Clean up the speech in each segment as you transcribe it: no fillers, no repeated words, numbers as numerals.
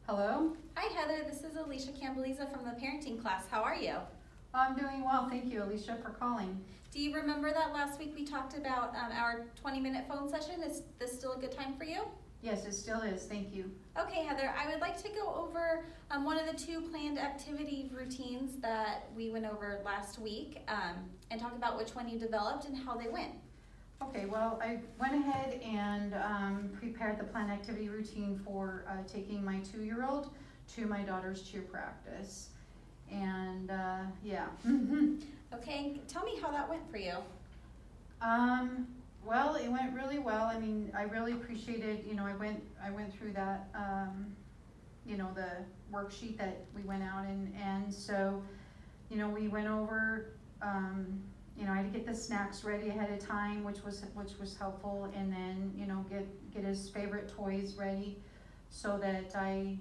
Hello? Hi Heather, this is Alicia Cambeliza from the parenting class. How are you? I'm doing well, thank you, Alicia, for calling. Do you remember that last week we talked about our 20-minute phone session? Is this still a good time for you? Yes, it still is, thank you. Okay Heather, I would like to go over one of the two planned activity routines that we went over last week and talk about which one you developed and how they went. Okay, well, I went ahead and prepared the planned activity routine for taking my 2-year-old to my daughter's cheer practice. And yeah. Okay, tell me how that went for you. Well, it went really well. I mean, I really appreciated, I went through that, the worksheet that we went out and so, we went over, I had to get the snacks ready ahead of time, which was helpful, and then, get his favorite toys ready so that I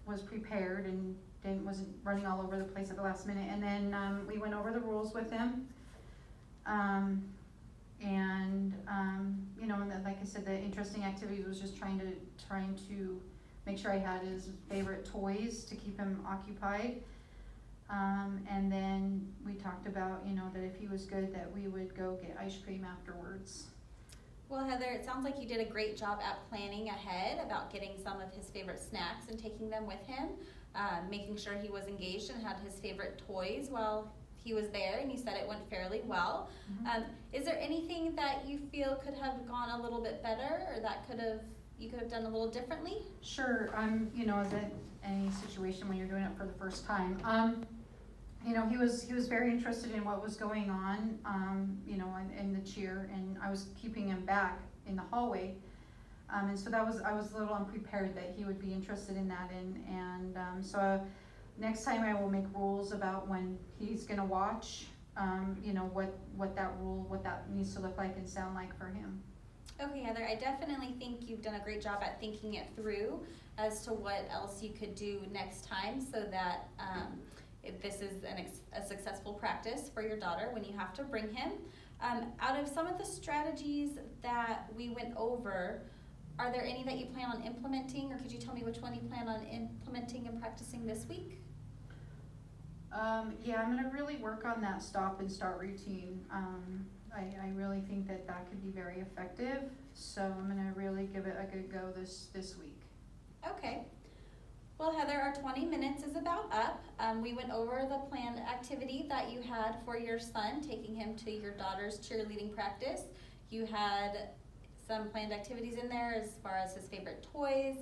was prepared and wasn't running all over the place at the last minute. And then we went over the rules with him. And then, like I said, the interesting activity was just trying to make sure I had his favorite toys to keep him occupied. And then we talked about, that if he was good, that we would go get ice cream afterwards. Well, Heather, it sounds like you did a great job at planning ahead about getting some of his favorite snacks and taking them with him, making sure he was engaged and had his favorite toys while he was there, and you said it went fairly well. Mm-hmm. Is there anything that you feel could have gone a little bit better, or that you could have done a little differently? Sure. As in any situation when you're doing it for the first time, he was very interested in what was going on, in the cheer, and I was keeping him back in the hallway, and so I was a little unprepared that he would be interested in that, so next time I will make rules about when he's gonna watch, what that needs to look like and sound like for him. Okay, Heather, I definitely think you've done a great job at thinking it through as to what else you could do next time so that if this is a successful practice for your daughter when you have to bring him. Out of some of the strategies that we went over, are there any that you plan on implementing, or could you tell me which one you plan on implementing and practicing this week? Yeah, I'm gonna really work on that stop and start routine. I really think that could be very effective, so I'm gonna really give it a good go this week. Okay. Well, Heather, our 20 minutes is about up. We went over the planned activity that you had for your son, taking him to your daughter's cheerleading practice. You had some planned activities in there as far as his favorite toys,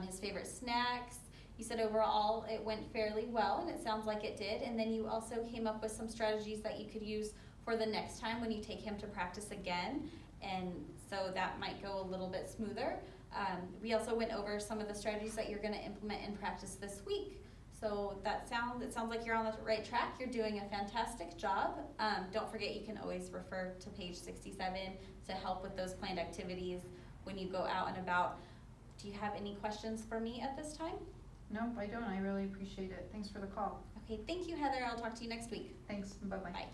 his favorite snacks. You said overall it went fairly well, and it sounds like it did. And then you also came up with some strategies that you could use for the next time when you take him to practice again, and so that might go a little bit smoother. We also went over some of the strategies that you're going to implement in practice this week. So it sounds like you're on the right track. You're doing a fantastic job. Don't forget, you can always refer to page 67 to help with those planned activities when you go out and about. Do you have any questions for me at this time? Nope, I don't. I really appreciate it. Thanks for the call. Okay, thank you, Heather. I'll talk to you next week. Thanks. Bye-bye. Bye.